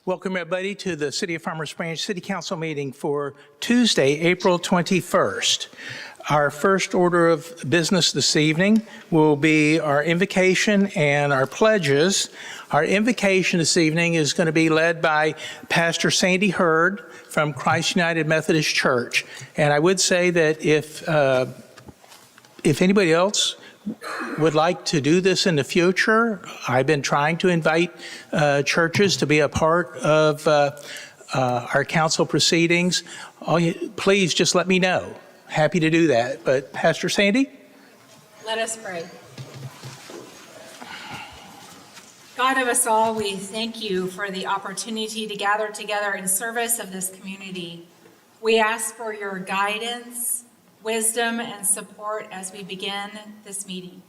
Welcome, everybody, to the City of Farmers Branch City Council meeting for Tuesday, April 21st. Our first order of business this evening will be our invocation and our pledges. Our invocation this evening is going to be led by Pastor Sandy Hurd from Christ United Methodist Church. And I would say that if anybody else would like to do this in the future, I've been trying to invite churches to be a part of our council proceedings. Please just let me know. Happy to do that. But Pastor Sandy? Let us pray. God of us all, we thank you for the opportunity to gather together in service of this community. We ask for your guidance, wisdom, and support as we begin this meeting.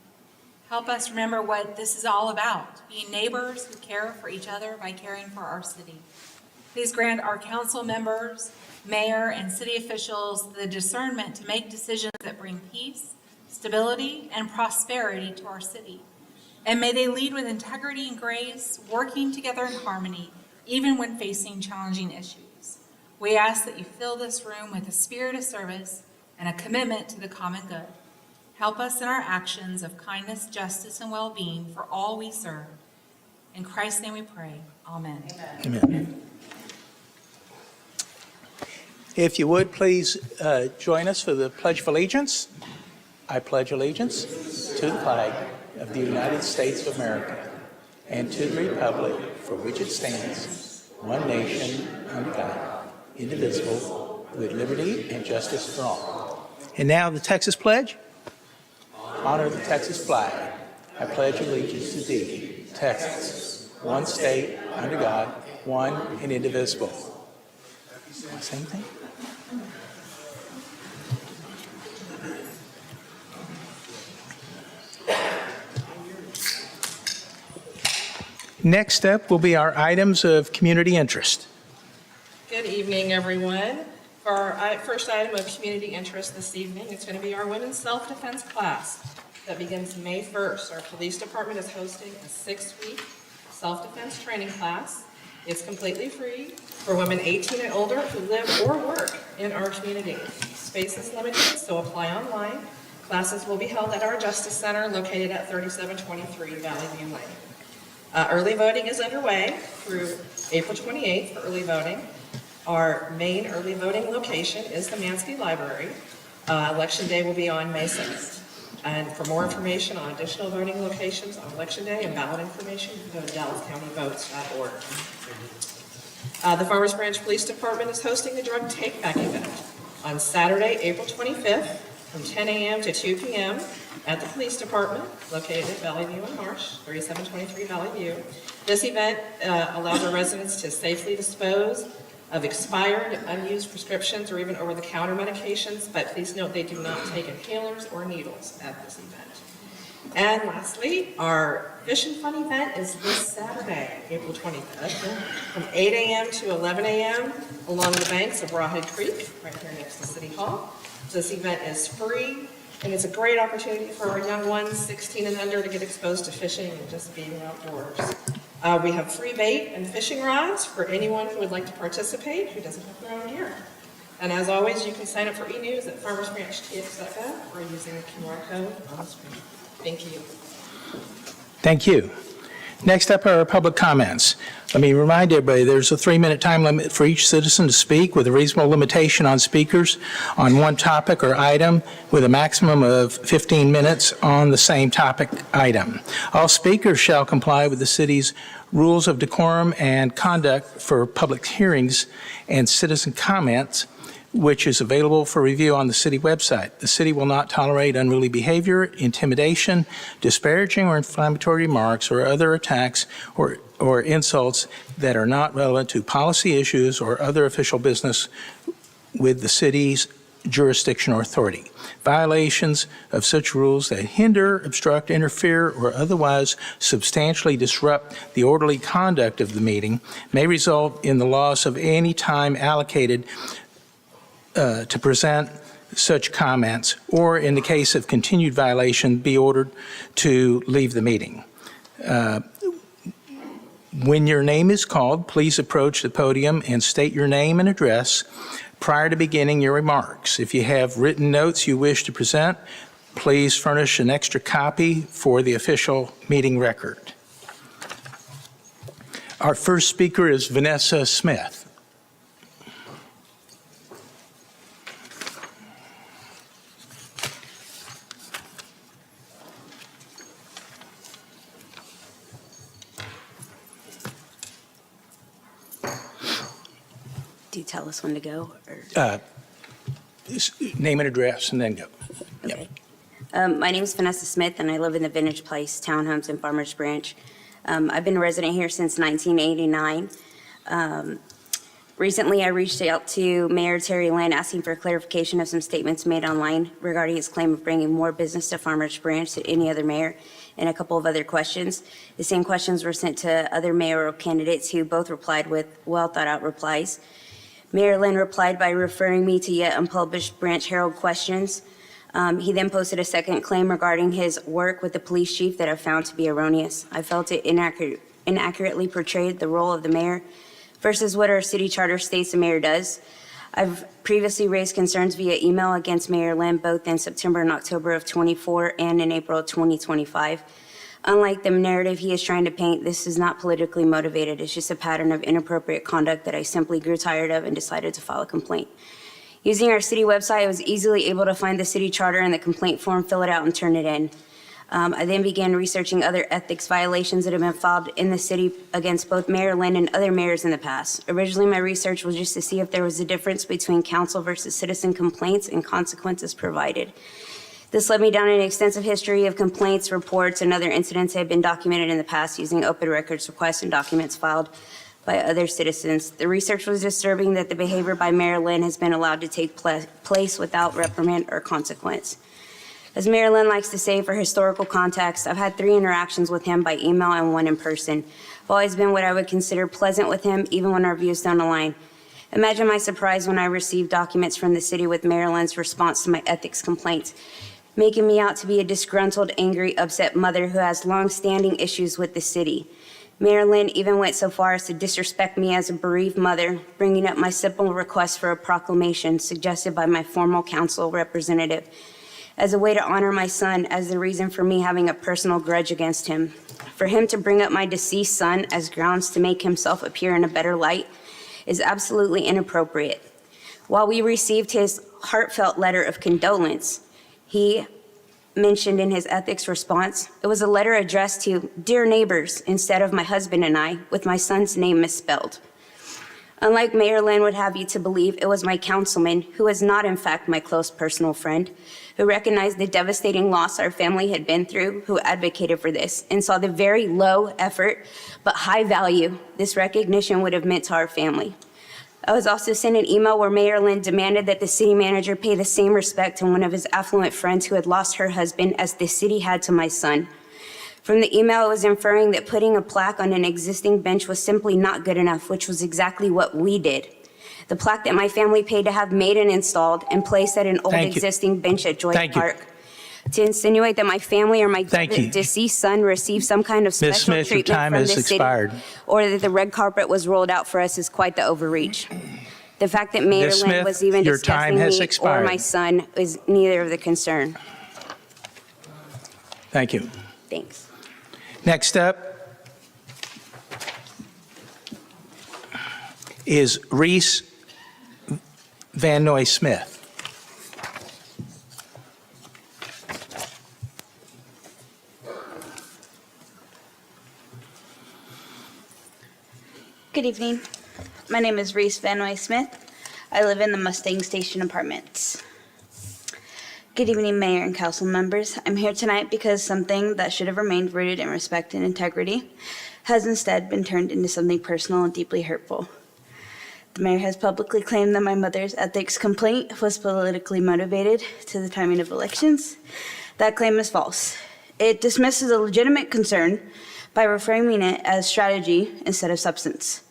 Help us remember what this is all about, being neighbors who care for each other by caring for our city. Please grant our council members, mayor, and city officials the discernment to make decisions that bring peace, stability, and prosperity to our city. And may they lead with integrity and grace, working together in harmony, even when facing challenging issues. We ask that you fill this room with a spirit of service and a commitment to the common good. Help us in our actions of kindness, justice, and well-being for all we serve. In Christ's name we pray. Amen. Amen. Amen. If you would, please join us for the Pledge of Allegiance. I pledge allegiance to the flag of the United States of America and to the republic for which it stands, one nation, under God, indivisible, with liberty and justice for all. And now the Texas Pledge. Honor the Texas flag. I pledge allegiance to thee, Texas, one state, under God, one and indivisible. Same thing? Next up will be our items of community interest. Good evening, everyone. For our first item of community interest this evening, it's going to be our women's self-defense class that begins May 1st. Our police department is hosting a 6-week self-defense training class. It's completely free for women 18 and older who live or work in our community. Space is limited, so apply online. Classes will be held at our Justice Center located at 3723 Valley View Lane. Early voting is underway through April 28th for early voting. Our main early voting location is the Mansky Library. Election day will be on May 6th. And for more information on additional voting locations on Election Day and ballot information, you can go to DallasCountyVotes.org. The Farmers Branch Police Department is hosting a drug take-back event on Saturday, April 25th from 10 a.m. to 2 p.m. at the Police Department, located at Valley View and Marsh, 3723 Valley View. This event allows our residents to safely dispose of expired, unused prescriptions, or even over-the-counter medications, but please note they do not take inhalers or needles at this event. And lastly, our Fish and Fun event is this Saturday, April 25th, from 8 a.m. to 11 a.m. along the banks of Rawhead Creek, right here next to City Hall. This event is free, and it's a great opportunity for our young ones, 16 and under, to get exposed to fishing and just being outdoors. We have free bait and fishing rods for anyone who would like to participate who doesn't have their own gear. And as always, you can sign up for e-news at farmersbranchtx.gov or using the QR code on the screen. Thank you. Thank you. Next up are our public comments. Let me remind everybody there's a 3-minute time limit for each citizen to speak with a reasonable limitation on speakers on one topic or item with a maximum of 15 minutes on the same topic item. All speakers shall comply with the city's rules of decorum and conduct for public hearings and citizen comments. which is available for review on the city website. The city will not tolerate unruly behavior, intimidation, disparaging or inflammatory remarks, or other attacks or insults that are not relevant to policy issues or other official business with the city's jurisdiction or authority. Violations of such rules that hinder, obstruct, interfere, or otherwise substantially disrupt the orderly conduct of the meeting may result in the loss of any time allocated to present such comments, or in the case of continued violation, be ordered to leave the meeting. When your name is called, please approach the podium and state your name and address prior to beginning your remarks. If you have written notes you wish to present, please furnish an extra copy for the official meeting record. Our first speaker is Vanessa Smith. Do you tell us when to go? Or? Name and address and then go. Okay. My name is Vanessa Smith, and I live in the Vintage Place Townhomes in Farmers Branch. I've been a resident here since 1989. Recently, I reached out to Mayor Terry Lynn asking for clarification of some statements made online regarding his claim of bringing more business to Farmers Branch than any other mayor, and a couple of other questions. The same questions were sent to other mayoral candidates who both replied with well-thought-out replies. Mayor Lynn replied by referring me to yet unpublished Branch Herald questions. He then posted a second claim regarding his work with the police chief that I found to be erroneous. I felt it inaccurately portrayed the role of the mayor versus what our city charter states the mayor does. I've previously raised concerns via email against Mayor Lynn both in September and October of '24 and in April of 2025. Unlike the narrative he is trying to paint, this is not politically motivated. It's just a pattern of inappropriate conduct that I simply grew tired of and decided to file a complaint. Using our city website, I was easily able to find the city charter and the complaint form, fill it out, and turn it in. I then began researching other ethics violations that have been filed in the city against both Mayor Lynn and other mayors in the past. Originally, my research was just to see if there was a difference between council versus citizen complaints and consequences provided. This led me down an extensive history of complaints, reports, and other incidents that have been documented in the past using open records requests and documents filed by other citizens. The research was disturbing that the behavior by Mayor Lynn has been allowed to take place without reprimand or consequence. As Mayor Lynn likes to say, for historical context, I've had 3 interactions with him by email and 1 in person. I've always been what I would consider pleasant with him, even when our views don't align. Imagine my surprise when I received documents from the city with Mayor Lynn's response to my ethics complaints, making me out to be a disgruntled, angry, upset mother who has long-standing issues with the city. Mayor Lynn even went so far as to disrespect me as a bereaved mother, bringing up my simple request for a proclamation suggested by my formal council representative as a way to honor my son as the reason for me having a personal grudge against him. For him to bring up my deceased son as grounds to make himself appear in a better light is absolutely inappropriate. While we received his heartfelt letter of condolence, he mentioned in his ethics response, it was a letter addressed to dear neighbors instead of my husband and I, with my son's name misspelled. Unlike Mayor Lynn would have you to believe, it was my councilman, who is not in fact my close personal friend, who recognized the devastating loss our family had been through, who advocated for this, and saw the very low effort but high value this recognition would have meant to our family. I was also sent an email where Mayor Lynn demanded that the city manager pay the same respect to one of his affluent friends who had lost her husband as the city had to my son. From the email, it was inferring that putting a plaque on an existing bench was simply not good enough, which was exactly what we did. The plaque that my family paid to have made and installed and placed at an old existing bench at Joy Park. To insinuate that my family or my deceased son received some kind of special treatment from the city, or that the red carpet was rolled out for us is quite the overreach. The fact that Mayor Lynn was even discussing me or my son is neither of the concern. Thank you. Thanks. Next up is Reese Van Noy Smith. Good evening. My name is Reese Van Noy Smith. I live in the Mustang Station Apartments. Good evening, Mayor and Council members. I'm here tonight because something that should have remained rooted in respect and integrity has instead been turned into something personal and deeply hurtful. The mayor has publicly claimed that my mother's ethics complaint was politically motivated to the timing of elections. That claim is false. It dismisses a legitimate concern by reframing it as strategy instead of substance.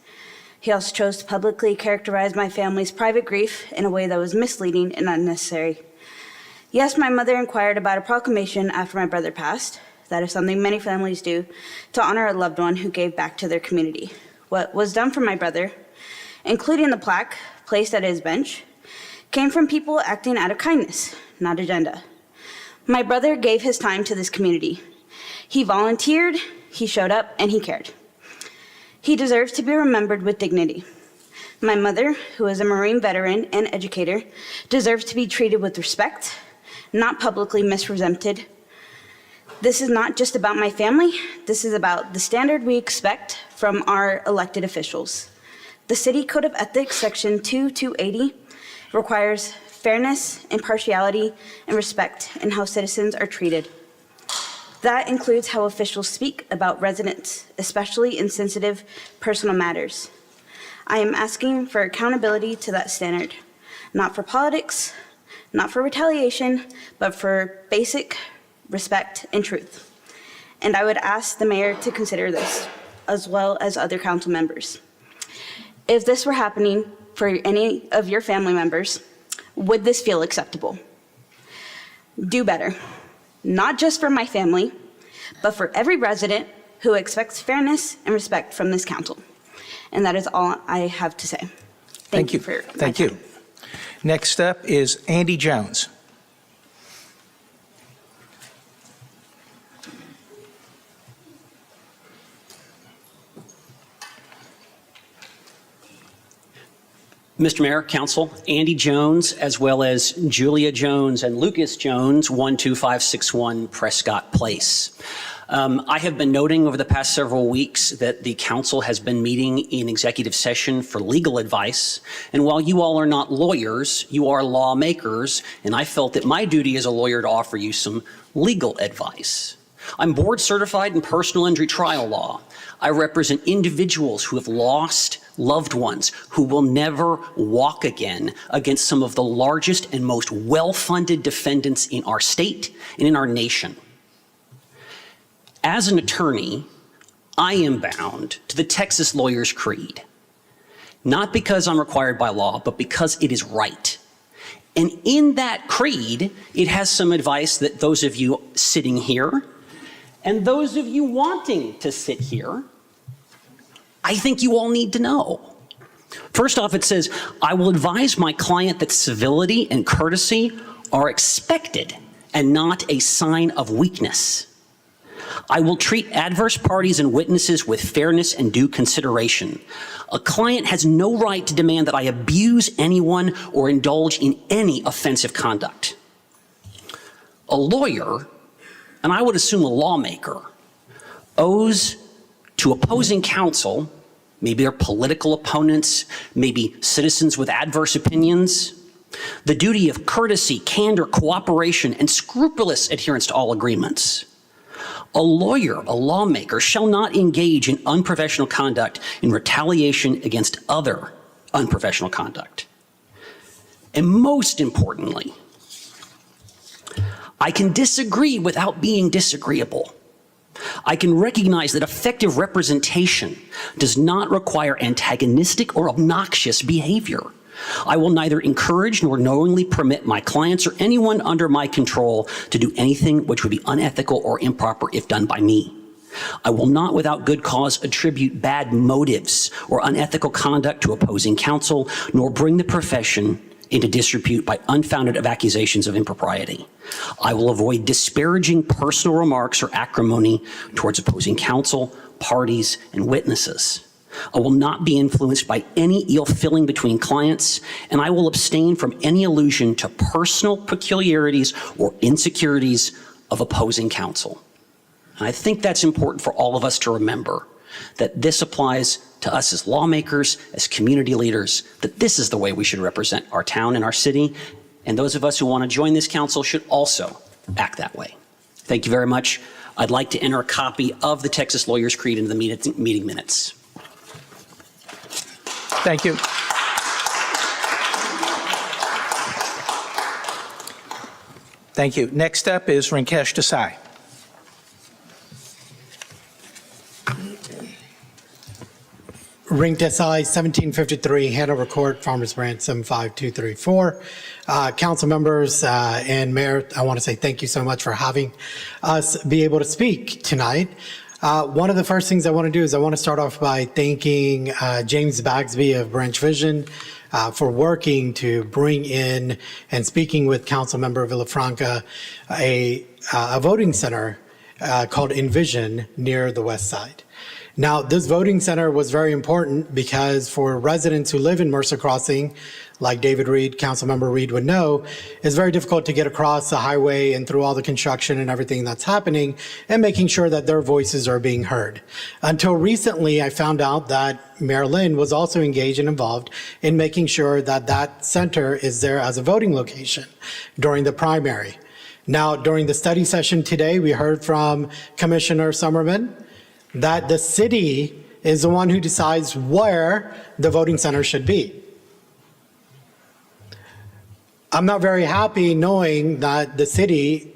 He also chose to publicly characterize my family's private grief in a way that was misleading and unnecessary. Yes, my mother inquired about a proclamation after my brother passed. That is something many families do to honor a loved one who gave back to their community. What was done for my brother, including the plaque placed at his bench, came from people acting out of kindness, not agenda. My brother gave his time to this community. He volunteered, he showed up, and he cared. He deserves to be remembered with dignity. My mother, who is a Marine veteran and educator, deserves to be treated with respect, not publicly misrepresented. This is not just about my family. This is about the standard we expect from our elected officials. The City Code of Ethics, Section 2280, requires fairness, impartiality, and respect in how citizens are treated. That includes how officials speak about residents, especially in sensitive personal matters. I am asking for accountability to that standard, not for politics, not for retaliation, but for basic respect and truth. And I would ask the mayor to consider this, as well as other council members. If this were happening for any of your family members, would this feel acceptable? Do better. Not just for my family, but for every resident who expects fairness and respect from this council. And that is all I have to say. Thank you for your time. Thank you. Next up is Andy Jones. Mr. Mayor, Council, Andy Jones, as well as Julia Jones and Lucas Jones, 12561 Prescott Place. I have been noting over the past several weeks that the council has been meeting in executive session for legal advice. And while you all are not lawyers, you are lawmakers, and I felt that my duty as a lawyer to offer you some legal advice. I'm board certified in personal injury trial law. I represent individuals who have lost loved ones who will never walk again against some of the largest and most well-funded defendants in our state and in our nation. As an attorney, I am bound to the Texas Lawyer's Creed, not because I'm required by law, but because it is right. And in that creed, it has some advice that those of you sitting here and those of you wanting to sit here, I think you all need to know. First off, it says, I will advise my client that civility and courtesy are expected and not a sign of weakness. I will treat adverse parties and witnesses with fairness and due consideration. A client has no right to demand that I abuse anyone or indulge in any offensive conduct. A lawyer, and I would assume a lawmaker, owes to opposing counsel, maybe their political opponents, maybe citizens with adverse opinions, the duty of courtesy, candor, cooperation, and scrupulous adherence to all agreements. A lawyer, a lawmaker, shall not engage in unprofessional conduct in retaliation against other unprofessional conduct. And most importantly, I can disagree without being disagreeable. I can recognize that effective representation does not require antagonistic or obnoxious behavior. I will neither encourage nor knowingly permit my clients or anyone under my control to do anything which would be unethical or improper if done by me. I will not without good cause attribute bad motives or unethical conduct to opposing counsel, nor bring the profession into disrepute by unfounded accusations of impropriety. I will avoid disparaging personal remarks or acrimony towards opposing counsel, parties, and witnesses. I will not be influenced by any ill-feeling between clients, and I will abstain from any allusion to personal peculiarities or insecurities of opposing counsel. And I think that's important for all of us to remember, that this applies to us as lawmakers, as community leaders, that this is the way we should represent our town and our city. And those of us who want to join this council should also act that way. Thank you very much. I'd like to enter a copy of the Texas Lawyers Creed into the meeting minutes. Thank you. Thank you. Next up is Rinkesh Desai. Ring Desai, 1753 Hanover Court, Farmers Branch 75234. Council members and Mayor, I want to say thank you so much for having us be able to speak tonight. One of the first things I want to do is I want to start off by thanking James Bagsby of Branch Vision for working to bring in and speaking with Councilmember Villafranca a voting center called Envision near the west side. Now, this voting center was very important because for residents who live in Mercer Crossing, like David Reed, Councilmember Reed would know, it's very difficult to get across the highway and through all the construction and everything that's happening and making sure that their voices are being heard. Until recently, I found out that Mayor Lynn was also engaged and involved in making sure that that center is there as a voting location during the primary. Now, during the study session today, we heard from Commissioner Summerman that the city is the one who decides where the voting center should be. I'm not very happy knowing that the city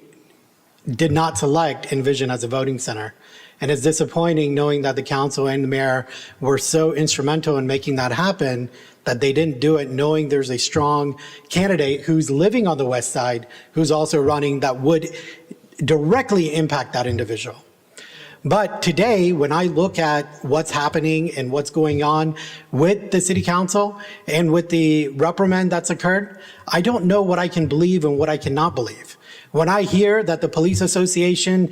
did not select Envision as a voting center. And it's disappointing knowing that the council and the mayor were so instrumental in making that happen that they didn't do it knowing there's a strong candidate who's living on the west side, who's also running that would directly impact that individual. But today, when I look at what's happening and what's going on with the city council and with the reprimand that's occurred, I don't know what I can believe and what I cannot believe. When I hear that the police association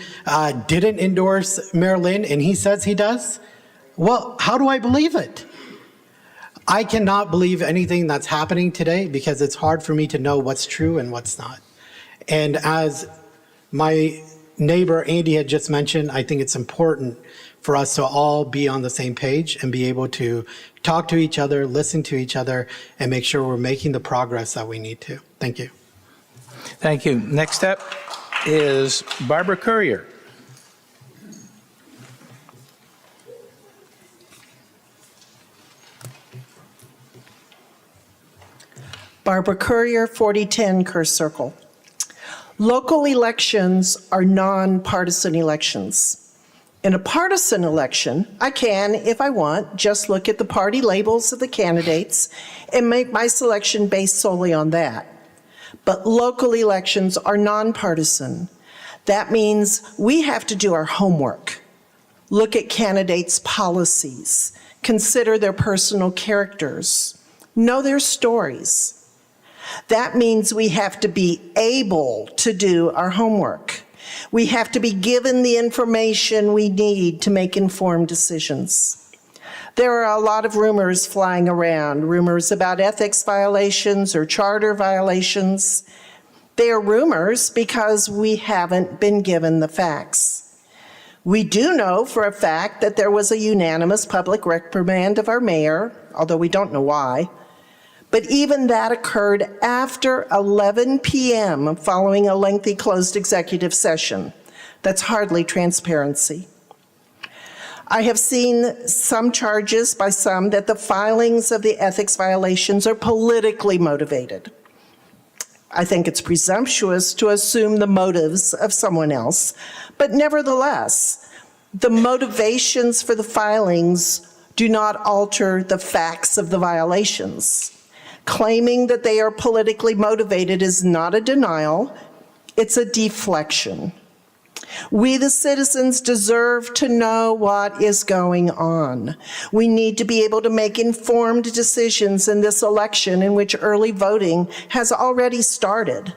didn't endorse Mayor Lynn and he says he does, well, how do I believe it? I cannot believe anything that's happening today because it's hard for me to know what's true and what's not. And as my neighbor Andy had just mentioned, I think it's important for us to all be on the same page and be able to talk to each other, listen to each other, and make sure we're making the progress that we need to. Thank you. Thank you. Next up is Barbara Courier. Barbara Courier, 4010 Kerr Circle. Local elections are nonpartisan elections. In a partisan election, I can, if I want, just look at the party labels of the candidates and make my selection based solely on that. But local elections are nonpartisan. That means we have to do our homework, look at candidates' policies, consider their personal characters, know their stories. That means we have to be able to do our homework. We have to be given the information we need to make informed decisions. There are a lot of rumors flying around, rumors about ethics violations or charter violations. They are rumors because we haven't been given the facts. We do know for a fact that there was a unanimous public reprimand of our mayor, although we don't know why. But even that occurred after 11 p.m. following a lengthy closed executive session. That's hardly transparency. I have seen some charges by some that the filings of the ethics violations are politically motivated. I think it's presumptuous to assume the motives of someone else, but nevertheless, the motivations for the filings do not alter the facts of the violations. Claiming that they are politically motivated is not a denial, it's a deflection. We, the citizens, deserve to know what is going on. We need to be able to make informed decisions in this election in which early voting has already started.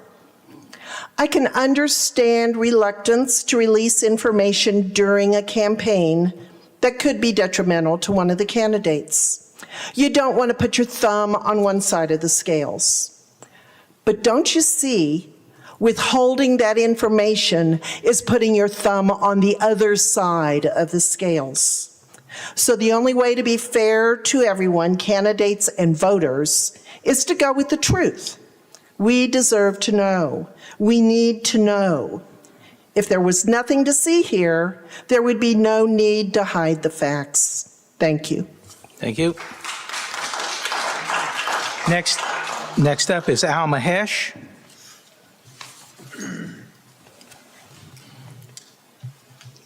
I can understand reluctance to release information during a campaign that could be detrimental to one of the candidates. You don't want to put your thumb on one side of the scales. But don't you see, withholding that information is putting your thumb on the other side of the scales. So the only way to be fair to everyone, candidates and voters, is to go with the truth. We deserve to know. We need to know. If there was nothing to see here, there would be no need to hide the facts. Thank you. Thank you. Next up is Al Mahesh.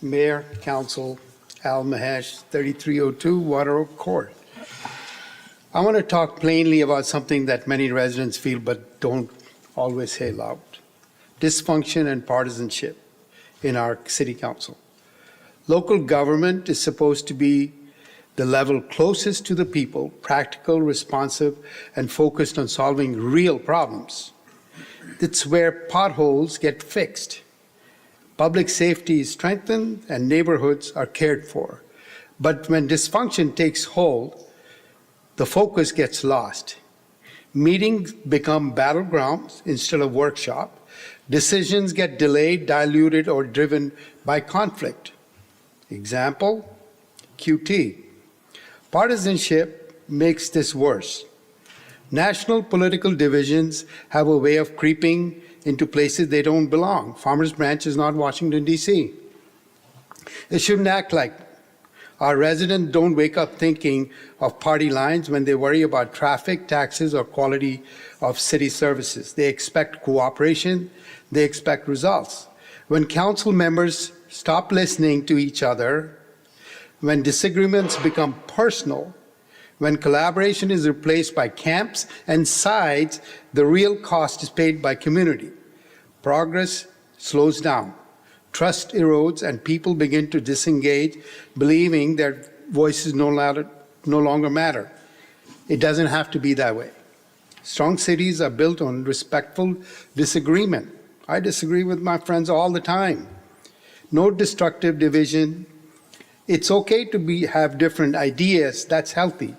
Mayor, Council, Al Mahesh, 3302 Water Oak Court. I want to talk plainly about something that many residents feel but don't always say loud. Dysfunction and partisanship in our city council. Local government is supposed to be the level closest to the people, practical, responsive, and focused on solving real problems. It's where potholes get fixed. Public safety is strengthened and neighborhoods are cared for. But when dysfunction takes hold, the focus gets lost. Meetings become battlegrounds instead of workshop. Decisions get delayed, diluted, or driven by conflict. Example, QT. Partisanship makes this worse. National political divisions have a way of creeping into places they don't belong. Farmers Branch is not Washington, D.C. It shouldn't act like that. Our residents don't wake up thinking of party lines when they worry about traffic, taxes, or quality of city services. They expect cooperation. They expect results. When council members stop listening to each other, when disagreements become personal, when collaboration is replaced by camps and sides, the real cost is paid by community. Progress slows down. Trust erodes and people begin to disengage, believing their voices no longer matter. It doesn't have to be that way. Strong cities are built on respectful disagreement. I disagree with my friends all the time. No destructive division. It's okay to have different ideas, that's healthy.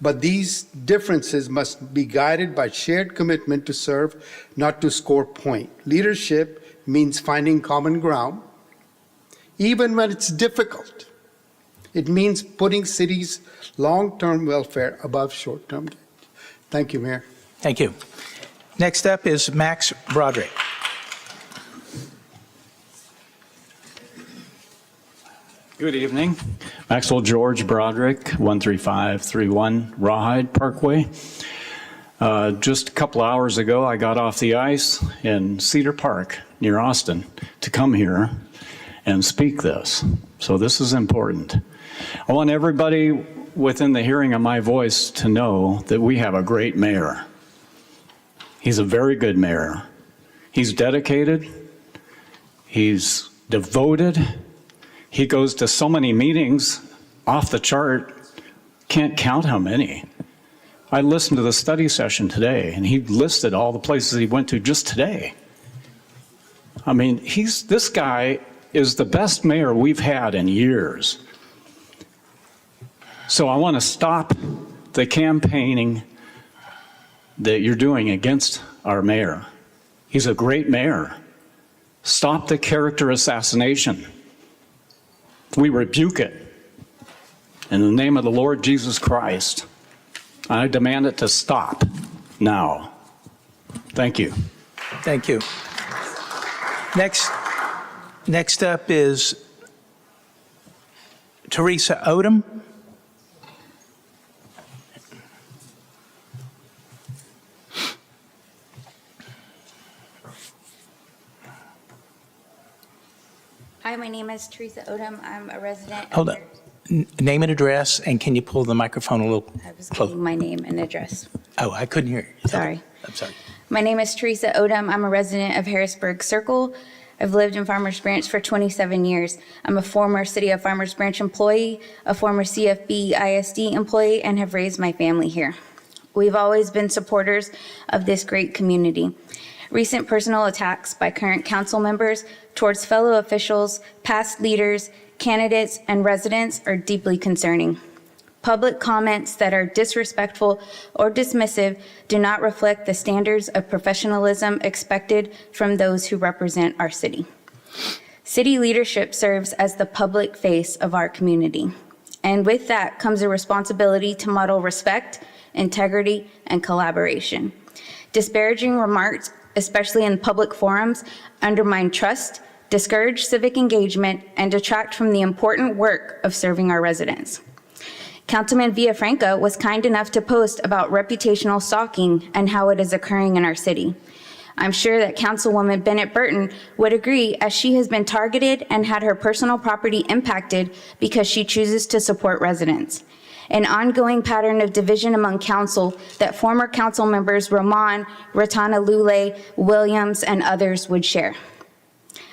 But these differences must be guided by shared commitment to serve, not to score points. Leadership means finding common ground, even when it's difficult. It means putting cities' long-term welfare above short-term gains. Thank you, Mayor. Thank you. Next up is Max Broderick. Good evening. Maxwell George Broderick, 13531 Rawhide Parkway. Just a couple hours ago, I got off the ice in Cedar Park near Austin to come here and speak this. So this is important. I want everybody within the hearing of my voice to know that we have a great mayor. He's a very good mayor. He's dedicated. He's devoted. He goes to so many meetings, off the chart, can't count how many. I listened to the study session today, and he listed all the places he went to just today. I mean, this guy is the best mayor we've had in years. So I want to stop the campaigning that you're doing against our mayor. He's a great mayor. Stop the character assassination. We rebuke it in the name of the Lord Jesus Christ. I demand it to stop now. Thank you. Thank you. Next up is Teresa Odom. Hi, my name is Teresa Odom. I'm a resident. Hold on. Name and address, and can you pull the microphone a little I was closer? giving my name and address. Oh, I couldn't hear you. Sorry. Okay. I'm sorry. My name is Teresa Odom. I'm a resident of Harrisburg Circle. I've lived in Farmers Branch for 27 years. I'm a former City of Farmers Branch employee, a former CFB ISD employee, and have raised my family here. We've always been supporters of this great community. Recent personal attacks by current council members towards fellow officials, past leaders, candidates, and residents are deeply concerning. Public comments that are disrespectful or dismissive do not reflect the standards of professionalism expected from those who represent our city. City leadership serves as the public face of our community. And with that comes a responsibility to model respect, integrity, and collaboration. Disparaging remarks, especially in public forums, undermine trust, discourage civic engagement, and detract from the important work of serving our residents. Councilman Villafranca was kind enough to post about reputational stalking and how it is occurring in our city. I'm sure that Councilwoman Bennett Burton would agree, as she has been targeted and had her personal property impacted because she chooses to support residents. An ongoing pattern of division among council that former council members Roman, Ratana Lule, Williams, and others would share.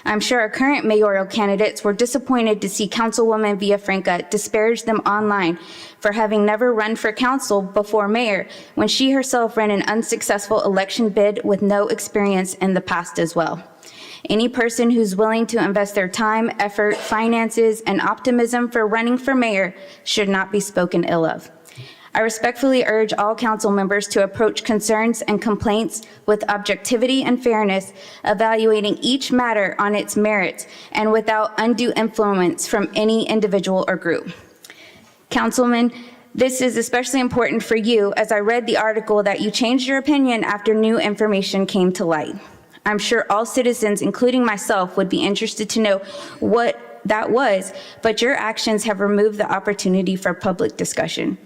I'm sure our current mayoral candidates were disappointed to see Councilwoman Villafranca disparage them online for having never run for council before mayor, when she herself ran an unsuccessful election bid with no experience in the past as well. Any person who's willing to invest their time, effort, finances, and optimism for running for mayor should not be spoken ill of. I respectfully urge all council members to approach concerns and complaints with objectivity and fairness, evaluating each matter on its merits and without undue influence from any individual or group. Councilman, this is especially important for you, as I read the article that you changed your opinion after new information came to light. I'm sure all citizens, including myself, would be interested to know what that was, but your actions have removed the opportunity for public discussion.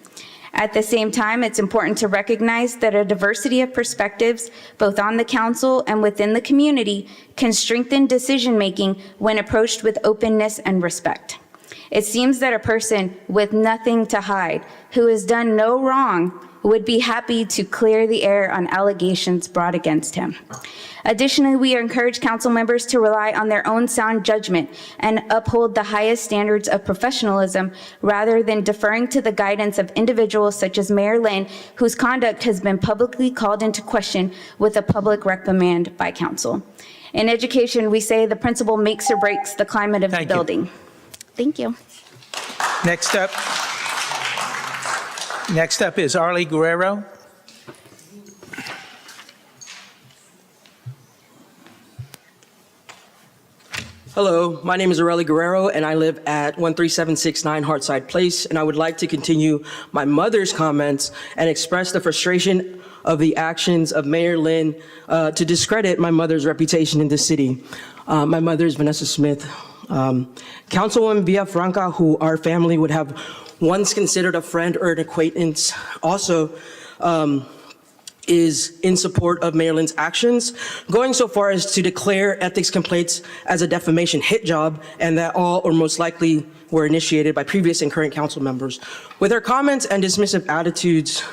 At the same time, it's important to recognize that a diversity of perspectives, both on the council and within the community, can strengthen decision-making when approached with openness and respect. It seems that a person with nothing to hide, who has done no wrong, would be happy to clear the air on allegations brought against him. Additionally, we encourage council members to rely on their own sound judgment and uphold the highest standards of professionalism rather than deferring to the guidance of individuals such as Mayor Lynn, whose conduct has been publicly called into question with a public reprimand by council. In education, we say the principal makes or breaks the climate of the building. Thank you. Next up is Arlie Guerrero. Hello, my name is Areli Guerrero, and I live at 13769 Hartside Place, and I would like to continue my mother's comments and express the frustration of the actions of Mayor Lynn to discredit my mother's reputation in this city. My mother is Vanessa Smith. Councilwoman Villafranca, who our family would have once considered a friend or an acquaintance, also is in support of Mayor Lynn's actions, going so far as to declare ethics complaints as a defamation hit job, and that all or most likely were initiated by previous and current council members. With her comments and dismissive attitudes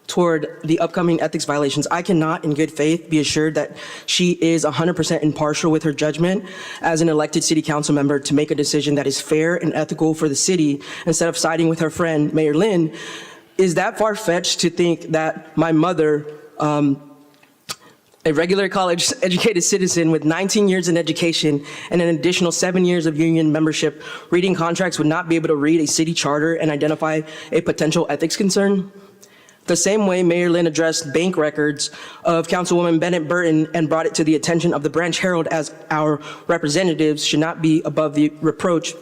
toward the upcoming ethics violations, I cannot in good faith be assured that she is 100% impartial with her judgment as an elected city council member to make a decision that is fair and ethical for the city instead of siding with her friend, Mayor Lynn. Is that far-fetched to think that my mother, a regular college-educated citizen with 19 years in education and an additional 7 years of union membership, reading contracts would not be able to read a city charter and identify a potential ethics concern? The same way Mayor Lynn addressed bank records of Councilwoman Bennett Burton and brought it to the attention of the Branch Herald as our representatives should not be above the reproach.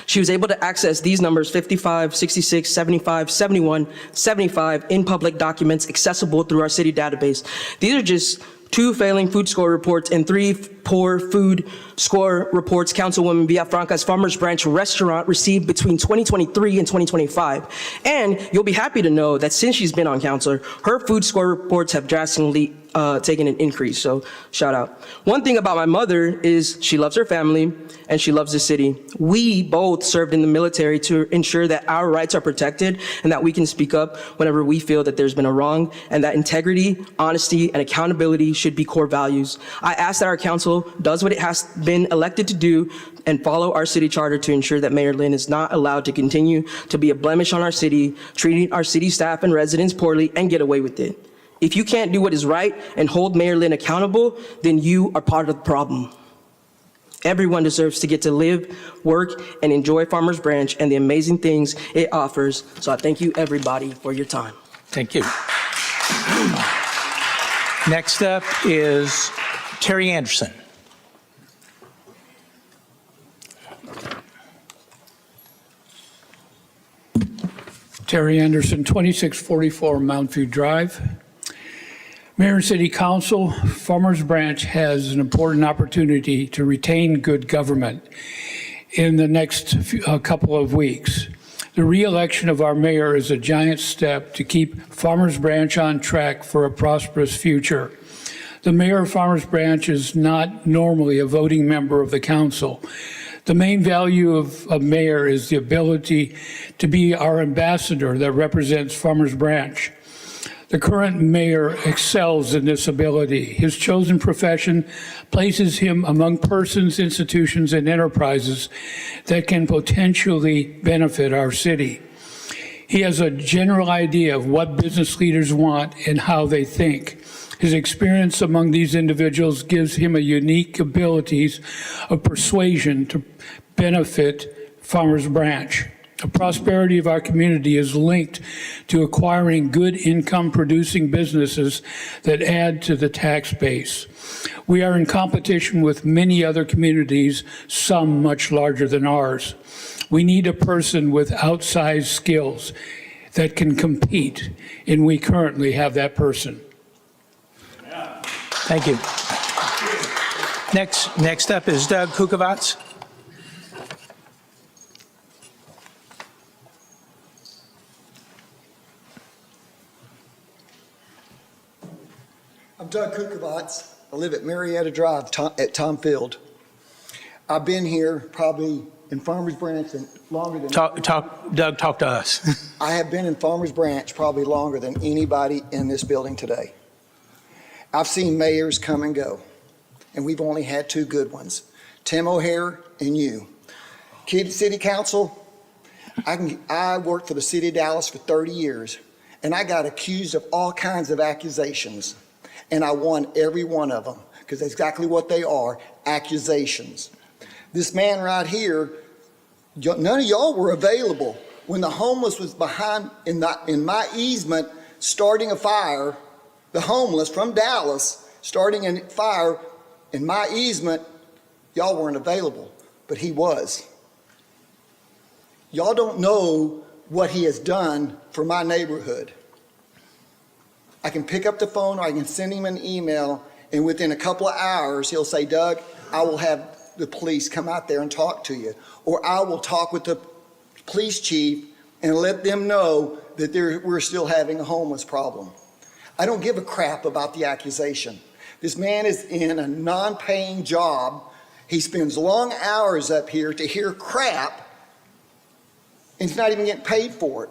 She was able to access these numbers 55, 66, 75, 71, 75 in public documents accessible through our city database. These are just 2 failing food score reports and 3 poor food score reports Councilwoman Villafranca's Farmers Branch restaurant received between 2023 and 2025. And you'll be happy to know that since she's been on council, her food score reports have drastically taken an increase, so shout out. One thing about my mother is she loves her family and she loves the city. We both served in the military to ensure that our rights are protected and that we can speak up whenever we feel that there's been a wrong, and that integrity, honesty, and accountability should be core values. I ask that our council does what it has been elected to do and follow our city charter to ensure that Mayor Lynn is not allowed to continue to be a blemish on our city, treating our city staff and residents poorly and get away with it. If you can't do what is right and hold Mayor Lynn accountable, then you are part of the problem. Everyone deserves to get to live, work, and enjoy Farmers Branch and the amazing things it offers. So I thank you, everybody, for your time. Thank you. Next up is Terry Anderson. Terry Anderson, 2644 Mount View Drive. Mayor and City Council, Farmers Branch has an important opportunity to retain good government in the next couple of weeks. The re-election of our mayor is a giant step to keep Farmers Branch on track for a prosperous future. The mayor of Farmers Branch is not normally a voting member of the council. The main value of a mayor is the ability to be our ambassador that represents Farmers Branch. The current mayor excels in this ability. His chosen profession places him among persons, institutions, and enterprises that can potentially benefit our city. He has a general idea of what business leaders want and how they think. His experience among these individuals gives him a unique abilities of persuasion to benefit Farmers Branch. The prosperity of our community is linked to acquiring good income-producing businesses that add to the tax base. We are in competition with many other communities, some much larger than ours. We need a person with outsized skills that can compete, and we currently have that person. Thank you. Next up is Doug Kukovats. I'm Doug Kukovats. I live at Marietta Drive at Tom Field. I've been here probably in Farmers Branch longer than... Doug, talk to us. I have been in Farmers Branch probably longer than anybody in this building today. I've seen mayors come and go, and we've only had two good ones, Tim O'Hare and you. City Council, I worked for the city of Dallas for 30 years, and I got accused of all kinds of accusations. And I won every one of them, because that's exactly what they are, accusations. This man right here, none of y'all were available when the homeless was behind in my easement starting a fire, the homeless from Dallas starting a fire in my easement, y'all weren't available, but he was. Y'all don't know what he has done for my neighborhood. I can pick up the phone or I can send him an email, and within a couple of hours, he'll say, Doug, I will have the police come out there and talk to you. Or I will talk with the police chief and let them know that we're still having a homeless problem. I don't give a crap about the accusation. This man is in a non-paying job. He spends long hours up here to hear crap, and he's not even getting paid for it.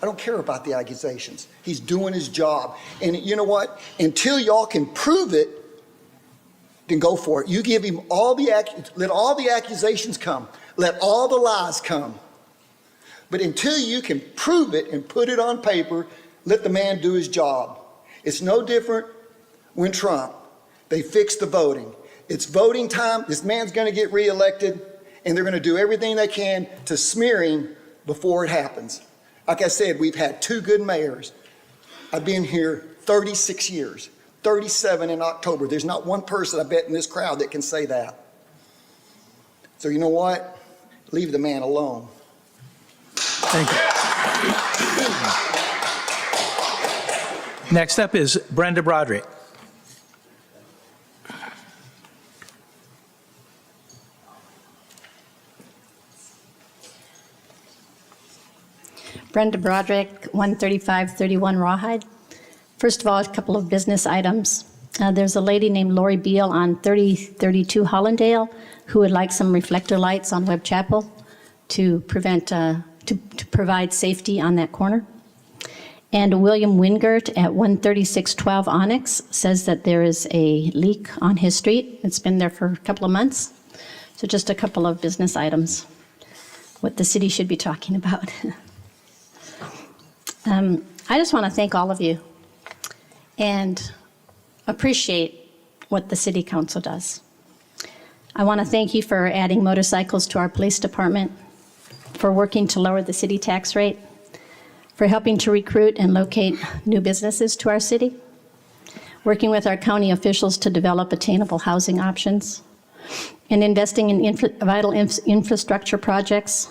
I don't care about the accusations. He's doing his job. And you know what? Until y'all can prove it, then go for it. You give him let all the accusations come. Let all the lies come. But until you can prove it and put it on paper, let the man do his job. It's no different when Trump, they fixed the voting. It's voting time. This man's going to get reelected, and they're going to do everything they can to smear him before it happens. Like I said, we've had two good mayors. I've been here 36 years, 37 in October. There's not one person, I bet, in this crowd that can say that. So you know what? Leave the man alone. Thank you. Next up is Brenda Broderick. Brenda Broderick, 13531 Rawhide. First of all, a couple of business items. There's a lady named Lori Beal on 3032 Hollandale who would like some reflector lights on Webb Chapel to provide safety on that corner. And William Wingert at 13612 Onyx says that there is a leak on his street. It's been there for a couple of months. So just a couple of business items, what the city should be talking about. I just want to thank all of you and appreciate what the City Council does. I want to thank you for adding motorcycles to our police department, for working to lower the city tax rate, for helping to recruit and locate new businesses to our city, working with our county officials to develop attainable housing options, and investing in vital infrastructure projects,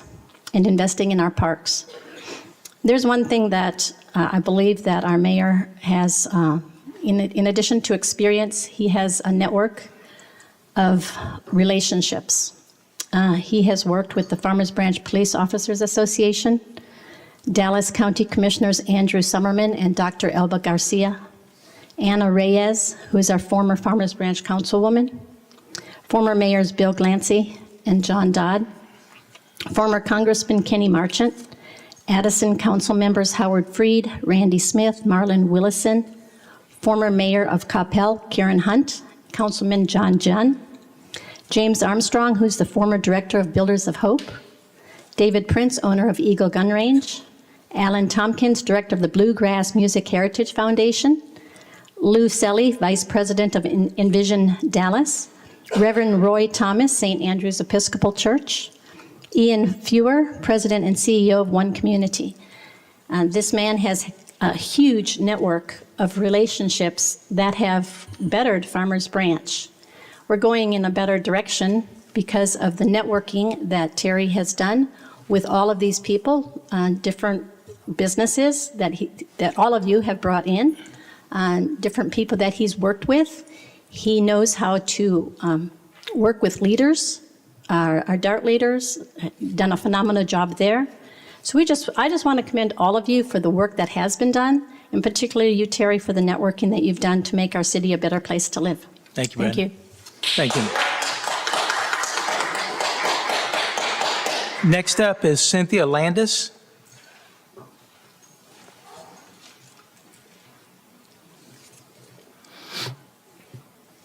and investing in our parks. There's one thing that I believe that our mayor has, in addition to experience, he has a network of relationships. He has worked with the Farmers Branch Police Officers Association, Dallas County Commissioners Andrew Summerman and Dr. Elba Garcia, Anna Reyes, who is our former Farmers Branch Councilwoman, former mayors Bill Glancy and John Dodd, former Congressman Kenny Marchant, Addison Council members Howard Freed, Randy Smith, Marlon Willison, former mayor of Coppell, Karen Hunt, Councilman John Junn, James Armstrong, who's the former director of Builders of Hope, David Prince, owner of Eagle Gun Range, Alan Tompkins, director of the Bluegrass Music Heritage Foundation, Lou Selly, vice president of Envision Dallas, Reverend Roy Thomas, St. Andrew's Episcopal Church, Ian Fewer, president and CEO of One Community. This man has a huge network of relationships that have bettered Farmers Branch. We're going in a better direction because of the networking that Terry has done with all of these people, different businesses that all of you have brought in, different people that he's worked with. He knows how to work with leaders, our DART leaders, done a phenomenal job there. So I just want to commend all of you for the work that has been done, and particularly you, Terry, for the networking that you've done to make our city a better place to live. Thank you, Thank Brenda. you. Thank you. Next up is Cynthia Landis.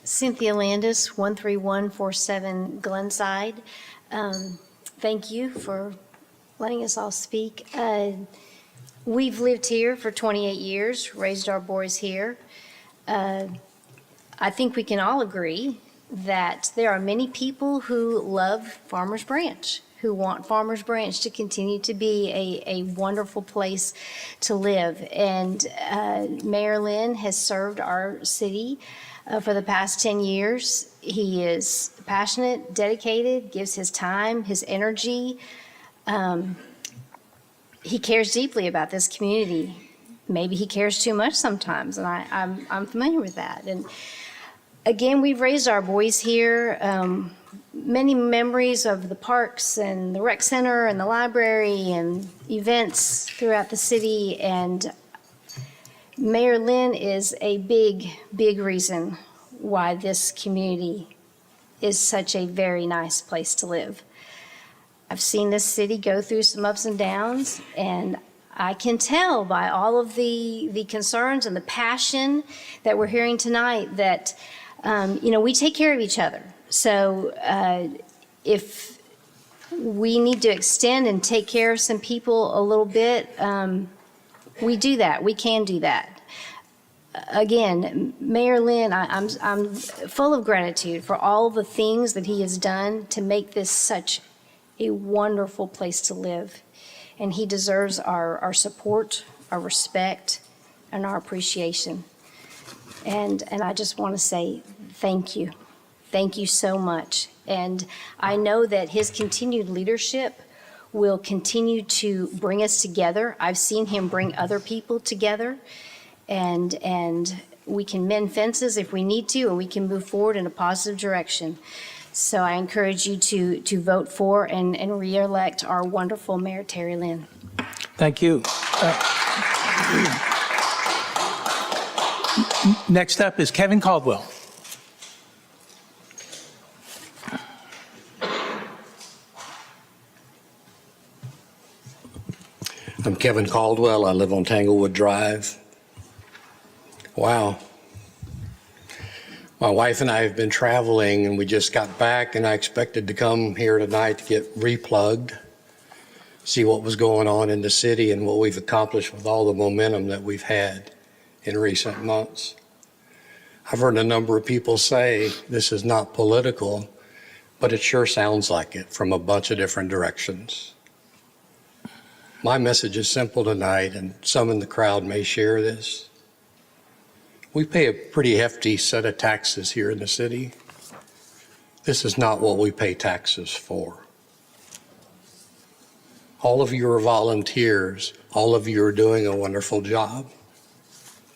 Cynthia Landis, 13147 Glenside. Thank you for letting us all speak. We've lived here for 28 years, raised our boys here. I think we can all agree that there are many people who love Farmers Branch, who want Farmers Branch to continue to be a wonderful place to live. And Mayor Lynn has served our city for the past 10 years. He is passionate, dedicated, gives his time, his energy. He cares deeply about this community. Maybe he cares too much sometimes, and I'm familiar with that. And again, we've raised our boys here. Many memories of the parks and the rec center and the library and events throughout the city. And Mayor Lynn is a big, big reason why this community is such a very nice place to live. I've seen this city go through some ups and downs, and I can tell by all of the concerns and the passion that we're hearing tonight that, we take care of each other. So if we need to extend and take care of some people a little bit, we do that. We can do that. Again, Mayor Lynn, I'm full of gratitude for all the things that he has done to make this such a wonderful place to live. And he deserves our support, our respect, and our appreciation. And I just want to say thank you. Thank you so much. And I know that his continued leadership will continue to bring us together. I've seen him bring other people together, and we can mend fences if we need to, or we can move forward in a positive direction. So I encourage you to vote for and re-elect our wonderful Mayor Terry Lynn. Thank you. Next up is Kevin Caldwell. I'm Kevin Caldwell. I live on Tanglewood Drive. Wow. My wife and I have been traveling, and we just got back, and I expected to come here tonight to get replugged, see what was going on in the city and what we've accomplished with all the momentum that we've had in recent months. I've heard a number of people say this is not political, but it sure sounds like it from a bunch of different directions. My message is simple tonight, and some in the crowd may share this. We pay a pretty hefty set of taxes here in the city. This is not what we pay taxes for. All of you are volunteers. All of you are doing a wonderful job.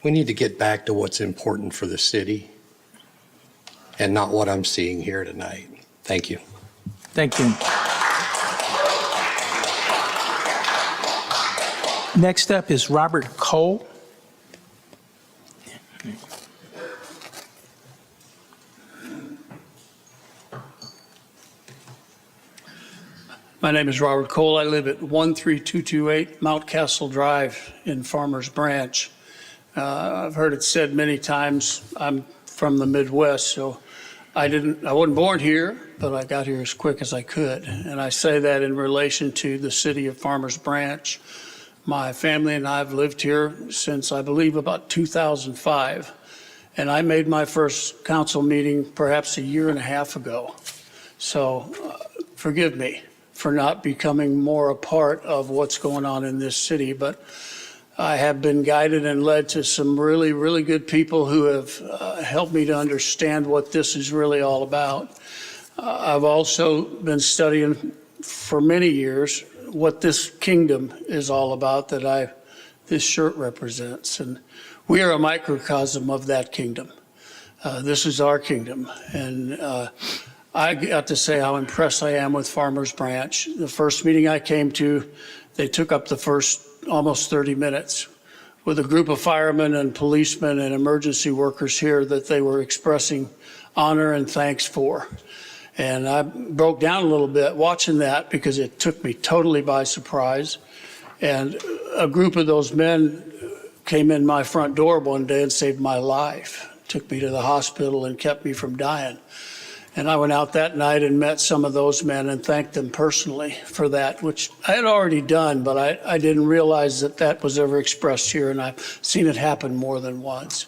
We need to get back to what's important for the city and not what I'm seeing here tonight. Thank you. Thank you. Next up is Robert Cole. My name is Robert Cole. I live at 13228 Mount Castle Drive in Farmers Branch. I've heard it said many times, I'm from the Midwest, so I wasn't born here, but I got here as quick as I could. And I say that in relation to the city of Farmers Branch. My family and I have lived here since, I believe, about 2005. And I made my first council meeting perhaps a year and a half ago. So forgive me for not becoming more a part of what's going on in this city, but I have been guided and led to some really, really good people who have helped me to understand what this is really all about. I've also been studying for many years what this kingdom is all about that this shirt represents. And we are a microcosm of that kingdom. This is our kingdom. And I got to say how impressed I am with Farmers Branch. The first meeting I came to, they took up the first almost 30 minutes with a group of firemen and policemen and emergency workers here that they were expressing honor and thanks for. And I broke down a little bit watching that because it took me totally by surprise. And a group of those men came in my front door one day and saved my life, took me to the hospital and kept me from dying. And I went out that night and met some of those men and thanked them personally for that, which I had already done, but I didn't realize that that was ever expressed here, and I've seen it happen more than once.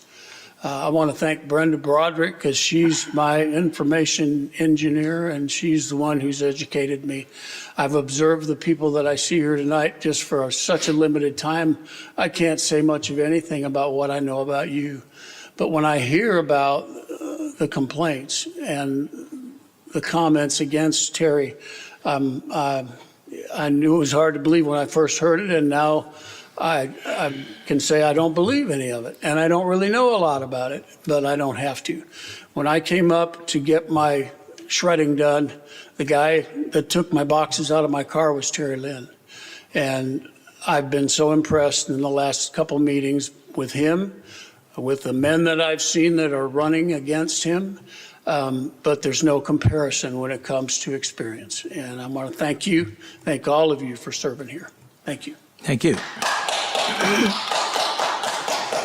I want to thank Brenda Broderick because she's my information engineer, and she's the one who's educated me. I've observed the people that I see here tonight just for such a limited time. I can't say much of anything about what I know about you. But when I hear about the complaints and the comments against Terry, I knew it was hard to believe when I first heard it, and now I can say I don't believe any of it. And I don't really know a lot about it, but I don't have to. When I came up to get my shredding done, the guy that took my boxes out of my car was Terry Lynn. And I've been so impressed in the last couple meetings with him, with the men that I've seen that are running against him, but there's no comparison when it comes to experience. And I want to thank all of you for serving here. Thank you. Thank you.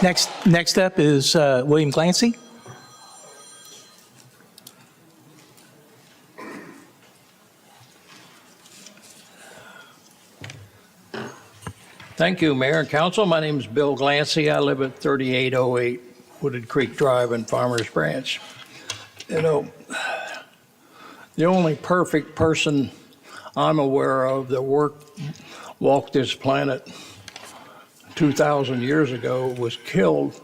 Next up is William Glancy. Thank you, Mayor and Council. My name is Bill Glancy. I live at 3808 Wooded Creek Drive in Farmers Branch. You know, the only perfect person I'm aware of that walked this planet 2,000 years ago was killed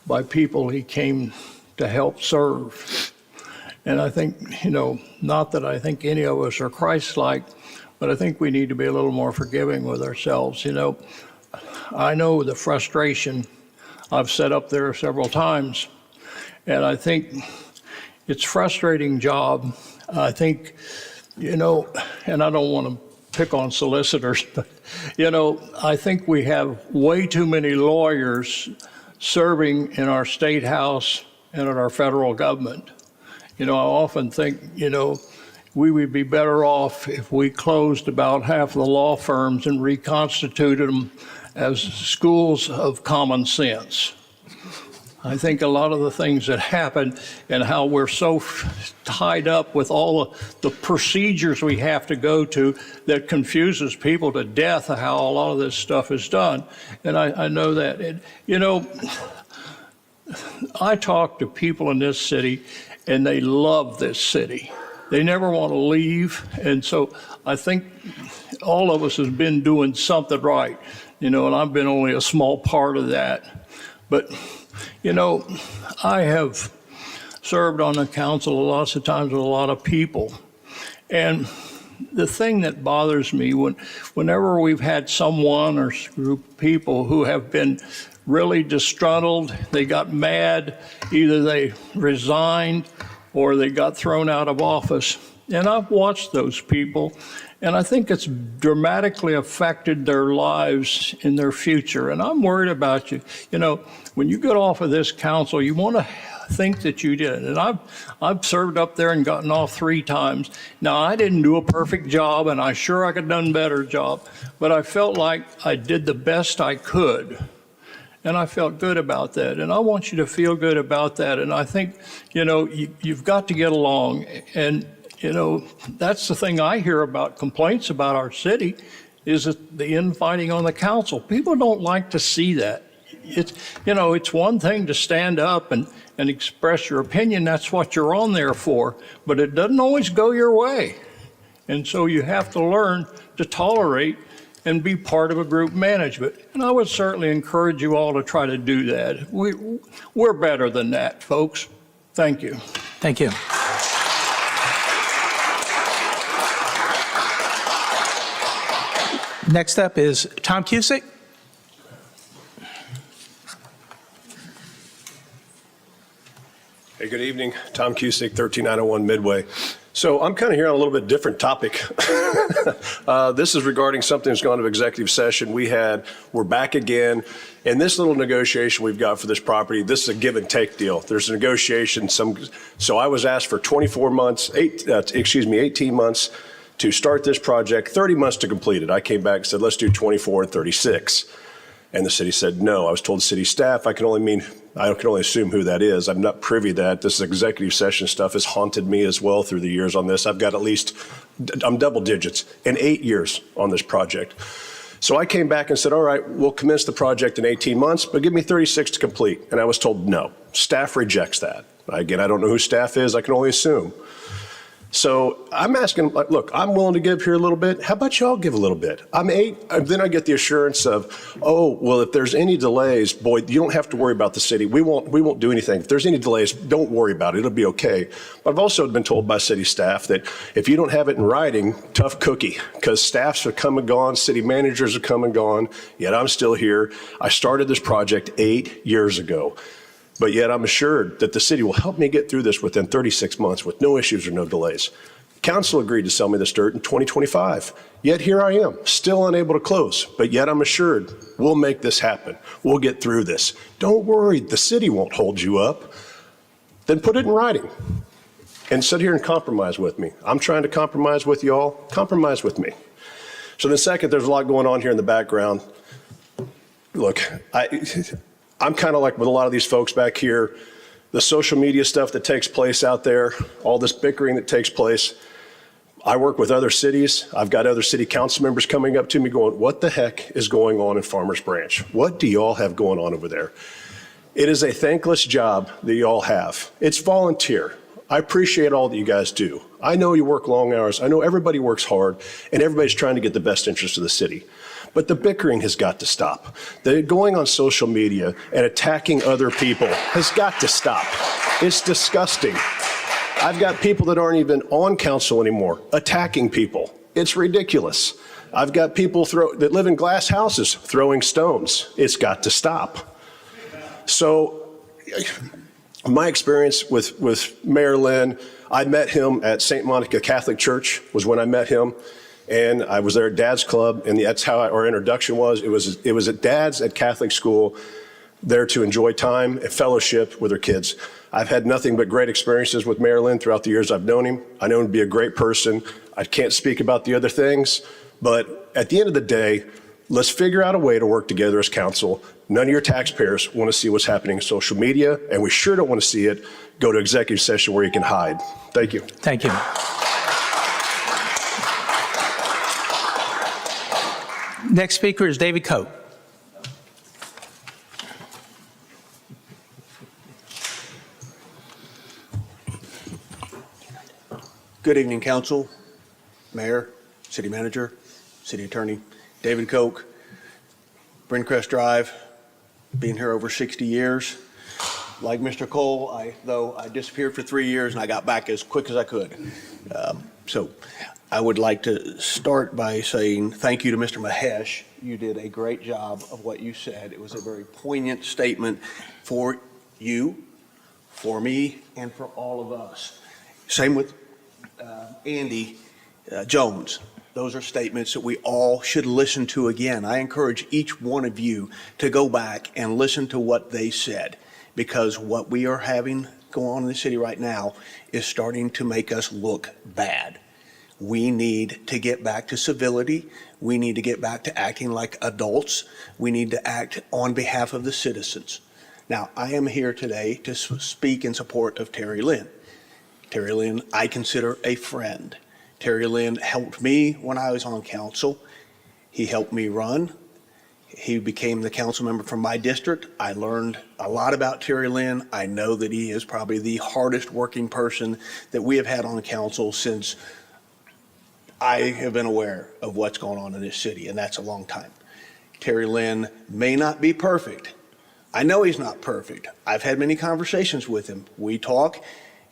by people he came to help serve. And I think, you know, not that I think any of us are Christ-like, but I think we need to be a little more forgiving with ourselves. You know, I know the frustration. I've sat up there several times, and I think it's a frustrating job. I think, you know, and I don't want to pick on solicitors, but, you know, I think we have way too many lawyers serving in our state house and in our federal government. You know, I often think, you know, we would be better off if we closed about half of the law firms and reconstituted them as schools of common sense. I think a lot of the things that happen and how we're so tied up with all the procedures we have to go to that confuses people to death of how a lot of this stuff is done. And I know that. You know, I talk to people in this city and they love this city. They never want to leave. And so I think all of us have been doing something right, you know, and I've been only a small part of that. But, you know, I have served on the council lots of times with a lot of people. And the thing that bothers me whenever we've had someone or group of people who have been really disgruntled, they got mad, either they resigned or they got thrown out of office. And I've watched those people, and I think it's dramatically affected their lives in their future. And I'm worried about you. You know, when you get off of this council, you want to think that you did. And I've served up there and gotten off 3 times. Now, I didn't do a perfect job, and I sure I could have done a better job, but I felt like I did the best I could. And I felt good about that. And I want you to feel good about that. And I think, you know, you've got to get along. And, you know, that's the thing I hear about complaints about our city is the infighting on the council. People don't like to see that. It's, you know, it's one thing to stand up and express your opinion. That's what you're on there for. But it doesn't always go your way. And so you have to learn to tolerate and be part of a group management. And I would certainly encourage you all to try to do that. We're better than that, folks. Thank you. Thank you. Next up is Tom Cusick. Hey, good evening. Tom Cusick, 13901 Midway. So I'm kind of here on a little bit different topic. This is regarding something that's gone to executive session. We're back again. And this little negotiation we've got for this property, this is a give and take deal. There's a negotiation. So I was asked for 18 months to start this project, 30 months to complete it. I came back and said, let's do 24 and 36. And the city said no. I was told city staff, I can only assume who that is. I'm not privy to that. This executive session stuff has haunted me as well through the years on this. I'm double digits in 8 years on this project. So I came back and said, all right, we'll commence the project in 18 months, but give me 36 to complete. And I was told no. Staff rejects that. Again, I don't know who staff is. I can only assume. So I'm asking, look, I'm willing to give here a little bit. How about y'all give a little bit? I'm 8. Then I get the assurance of, oh, well, if there's any delays, boy, you don't have to worry about the city. We won't do anything. If there's any delays, don't worry about it. It'll be okay. But I've also been told by city staff that if you don't have it in writing, tough cookie, because staffs have come and gone, city managers have come and gone, yet I'm still here. I started this project 8 years ago. But yet I'm assured that the city will help me get through this within 36 months with no issues or no delays. Council agreed to sell me this dirt in 2025. Yet here I am, still unable to close. But yet I'm assured we'll make this happen. We'll get through this. Don't worry, the city won't hold you up. Then put it in writing and sit here and compromise with me. I'm trying to compromise with you all. Compromise with me. So then second, there's a lot going on here in the background. Look, I'm kind of like with a lot of these folks back here, the social media stuff that takes place out there, all this bickering that takes place. I work with other cities. I've got other city council members coming up to me going, what the heck is going on in Farmers Branch? What do y'all have going on over there? It is a thankless job that y'all have. It's volunteer. I appreciate all that you guys do. I know you work long hours. I know everybody works hard, and everybody's trying to get the best interest of the city. But the bickering has got to stop. The going on social media and attacking other people has got to stop. It's disgusting. I've got people that aren't even on council anymore attacking people. It's ridiculous. I've got people that live in glass houses throwing stones. It's got to stop. So my experience with Mayor Lynn, I met him at St. Monica Catholic Church was when I met him. And I was there at Dad's Club, and that's how our introduction was. It was at Dad's at Catholic school, there to enjoy time and fellowship with her kids. I've had nothing but great experiences with Mayor Lynn throughout the years I've known him. I know him to be a great person. I can't speak about the other things, but at the end of the day, let's figure out a way to work together as council. None of your taxpayers want to see what's happening in social media, and we sure don't want to see it go to executive session where you can hide. Thank you. Thank you. Next speaker is David Koch. Good evening, Council, Mayor, City Manager, City Attorney, David Koch, Brincrest Drive, been here over 60 years. Like Mr. Cole, though I disappeared for 3 years and I got back as quick as I could. So I would like to start by saying thank you to Mr. Mahesh. You did a great job of what you said. It was a very poignant statement for you, for me, and for all of us. Same with Andy Jones. Those are statements that we all should listen to again. I encourage each one of you to go back and listen to what they said, because what we are having go on in the city right now is starting to make us look bad. We need to get back to civility. We need to get back to acting like adults. We need to act on behalf of the citizens. Now, I am here today to speak in support of Terry Lynn. Terry Lynn, I consider a friend. Terry Lynn helped me when I was on council. He helped me run. He became the council member from my district. I learned a lot about Terry Lynn. I know that he is probably the hardest working person that we have had on the council since I have been aware of what's going on in this city, and that's a long time. Terry Lynn may not be perfect. I know he's not perfect. I've had many conversations with him. We talk,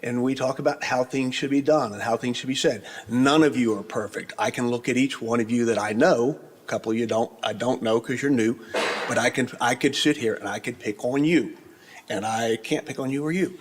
and we talk about how things should be done and how things should be said. None of you are perfect. I can look at each one of you that I know. A couple of you I don't know because you're new, but I could sit here and I could pick on you. And I can't pick on you or you.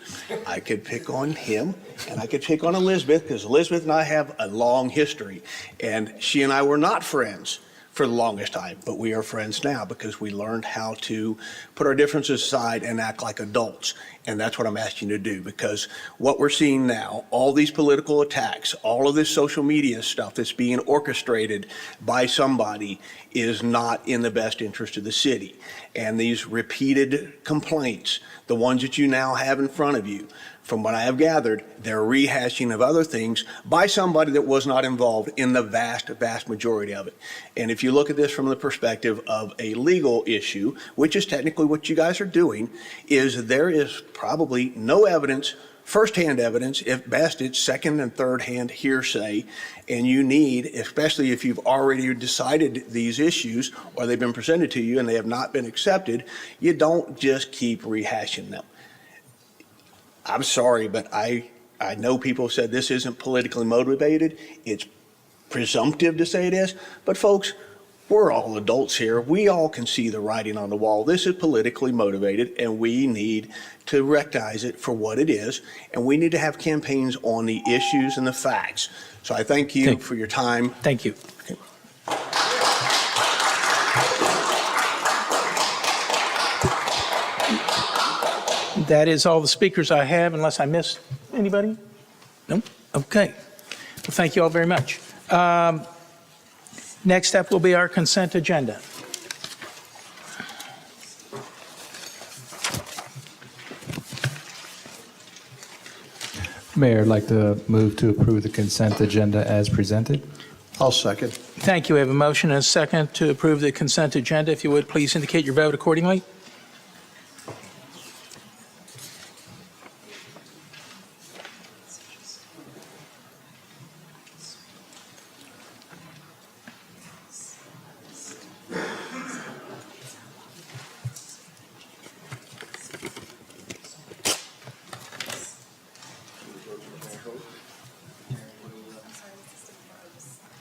I could pick on him, and I could pick on Elizabeth, because Elizabeth and I have a long history. And she and I were not friends for the longest time, but we are friends now because we learned how to put our differences aside and act like adults. And that's what I'm asking you to do, because what we're seeing now, all these political attacks, all of this social media stuff that's being orchestrated by somebody is not in the best interest of the city. And these repeated complaints, the ones that you now have in front of you, from what I have gathered, they're rehashing of other things by somebody that was not involved in the vast majority of it. And if you look at this from the perspective of a legal issue, which is technically what you guys are doing, is there is probably no evidence, firsthand evidence. If best, it's second and third hand hearsay. And you need, especially if you've already decided these issues or they've been presented to you and they have not been accepted, you don't just keep rehashing them. I'm sorry, but I know people have said this isn't politically motivated. It's presumptive to say it is. But folks, we're all adults here. We all can see the writing on the wall. This is politically motivated, and we need to recognize it for what it is. And we need to have campaigns on the issues and the facts. So I thank you for your time. Thank you. That is all the speakers I have, unless I missed anybody? No? Okay. Well, thank you all very much. Next up will be our consent agenda. Mayor, I'd like to move to approve the consent agenda as presented. I'll second. Thank you. We have a motion and a second to approve the consent agenda. If you would, please indicate your vote accordingly.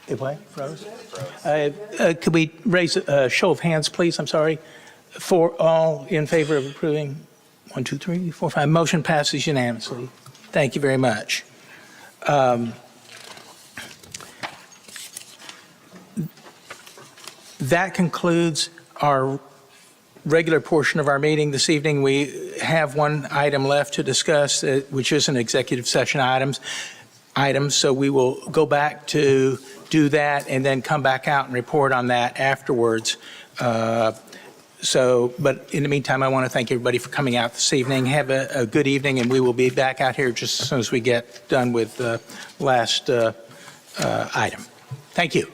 It what? Froze? Could we raise a show of hands, please? I'm sorry. For all in favor of approving? 1, 2, 3, 4, 5. Motion passes unanimously. Thank you very much. That concludes our regular portion of our meeting this evening. We have one item left to discuss, which is an executive session item. So we will go back to do that and then come back out and report on that afterwards. But in the meantime, I want to thank everybody for coming out this evening. Have a good evening, and we will be back out here just as soon as we get done with the last item. Thank you.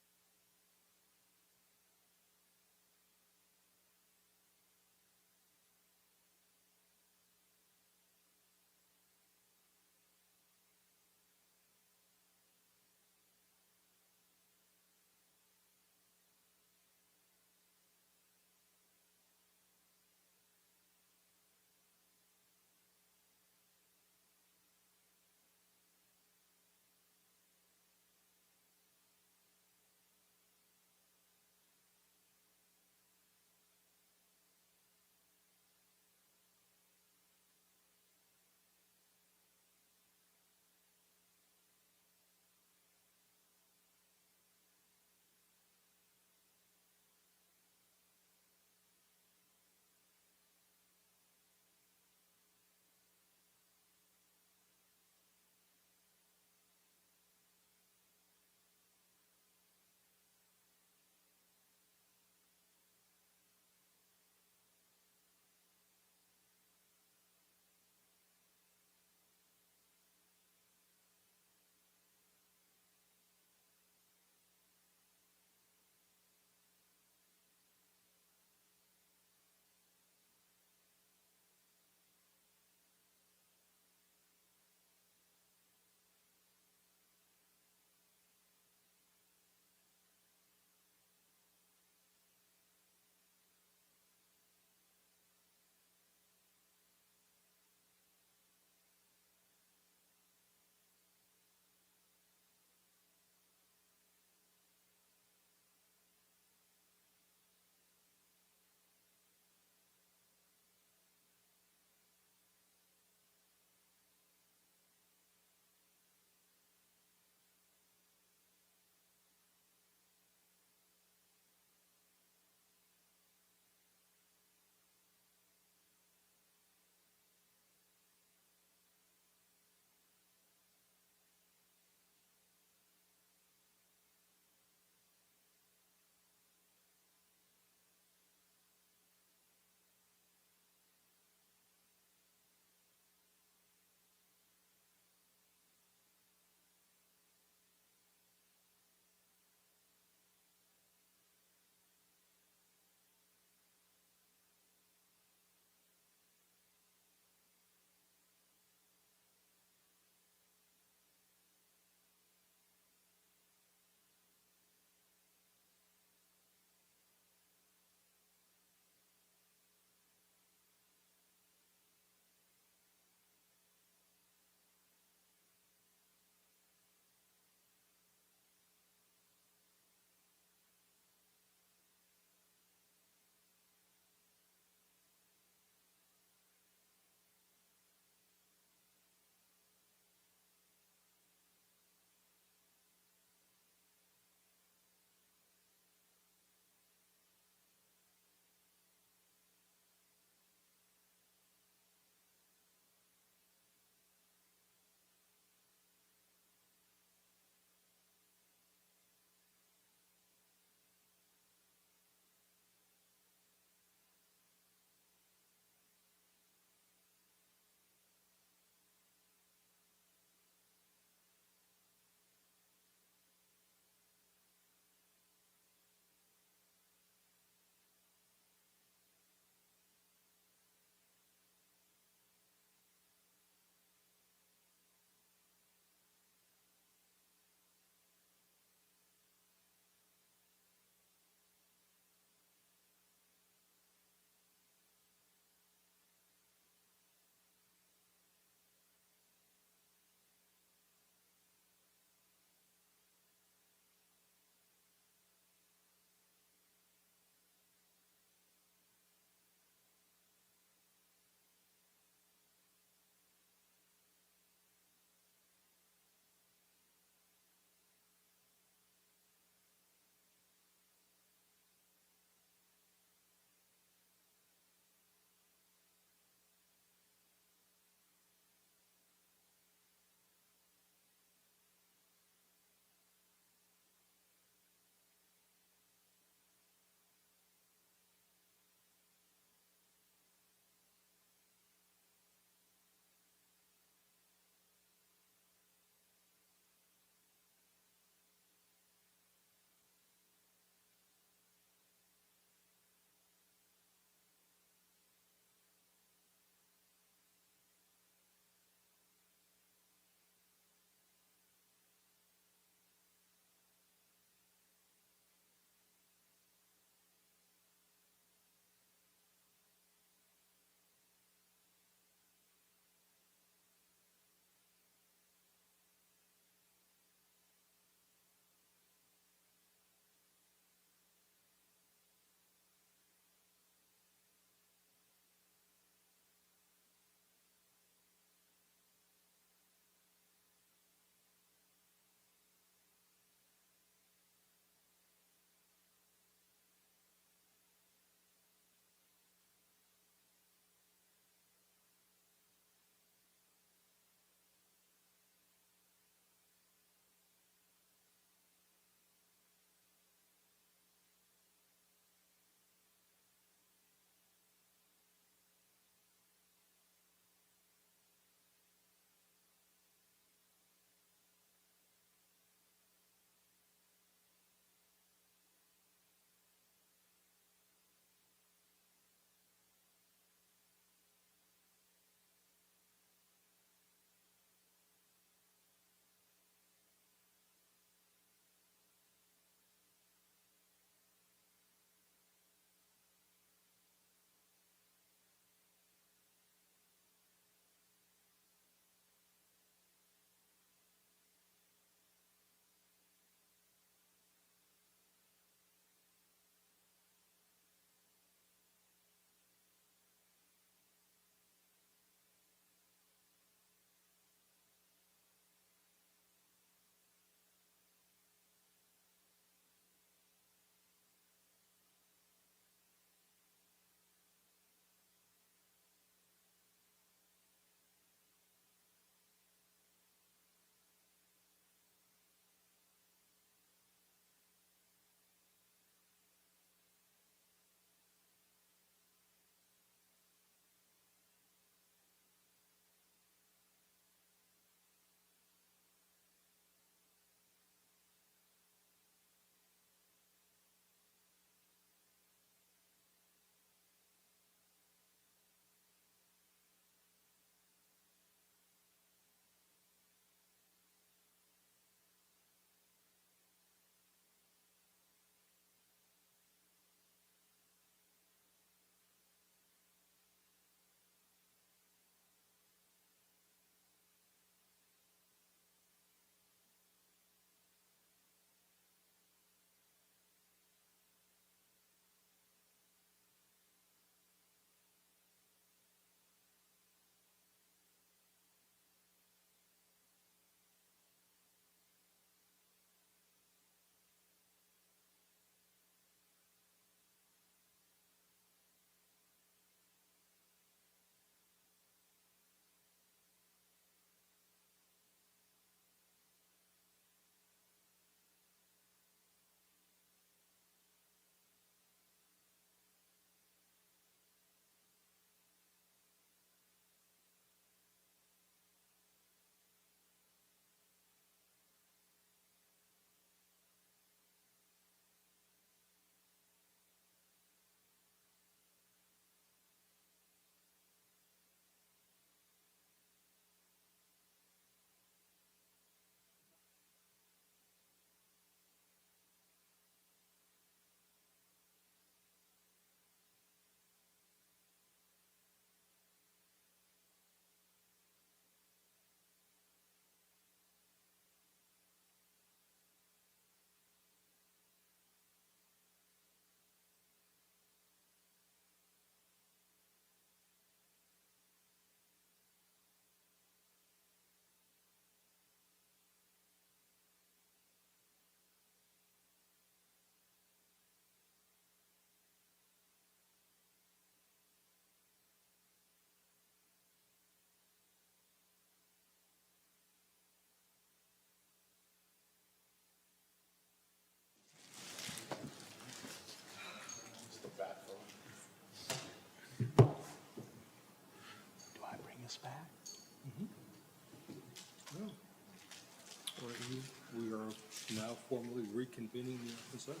now formally reconvening the open session.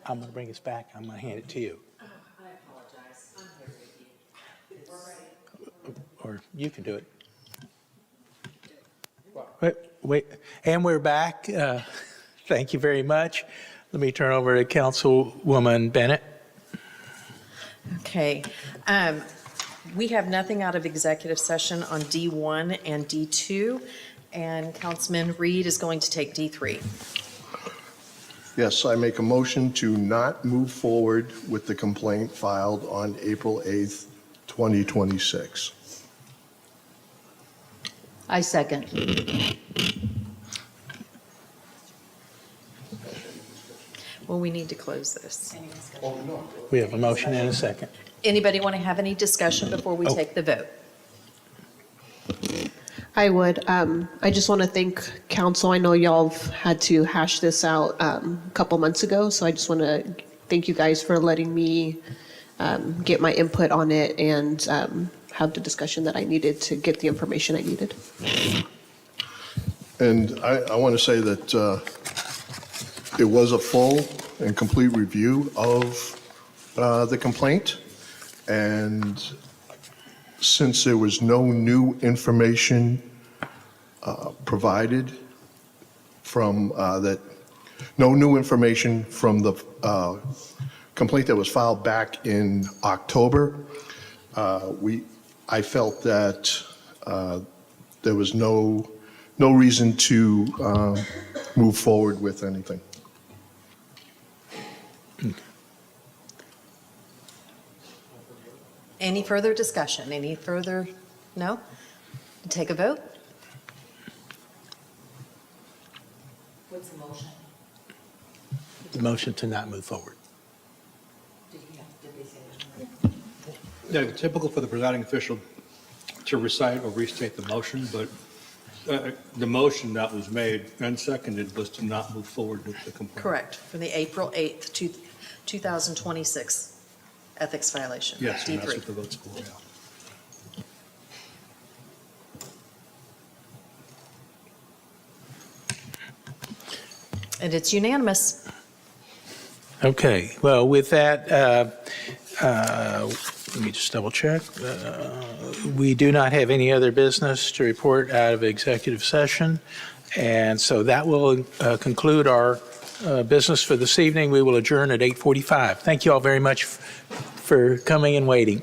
I'm going to bring us back. I'm going to hand it to you. I apologize. I'm here with you. Or you can do it. Wait. And we're back. Thank you very much. Let me turn over to Councilwoman Bennett. Okay. We have nothing out of executive session on D1 and D2, and Councilman Reed is going to take D3. Yes, I make a motion to not move forward with the complaint filed on April 8th, 2026. I second. Well, we need to close this. We have a motion and a second. Anybody want to have any discussion before we take the vote? I would. I just want to thank council. I know y'all have had to hash this out a couple months ago, so I just want to thank you guys for letting me get my input on it and have the discussion that I needed to get the information I needed. And I want to say that it was a full and complete review of the complaint. And since there was no new information provided from no new information from the complaint that was filed back in October, I felt that there was no reason to move forward with anything. Any further discussion? Any further? No? Take a vote? What's the motion? The motion to not move forward. Yeah, typical for the presiding official to recite or restate the motion, but the motion that was made and seconded was to not move forward with the complaint. Correct, for the April 8th, 2026 ethics violation. Yes, and that's D3. what the vote's for, yeah. And it's unanimous. Okay, well, with that, let me just double check. We do not have any other business to report out of executive session. And so that will conclude our business for this evening. We will adjourn at 8:45. Thank you all very much for coming and waiting.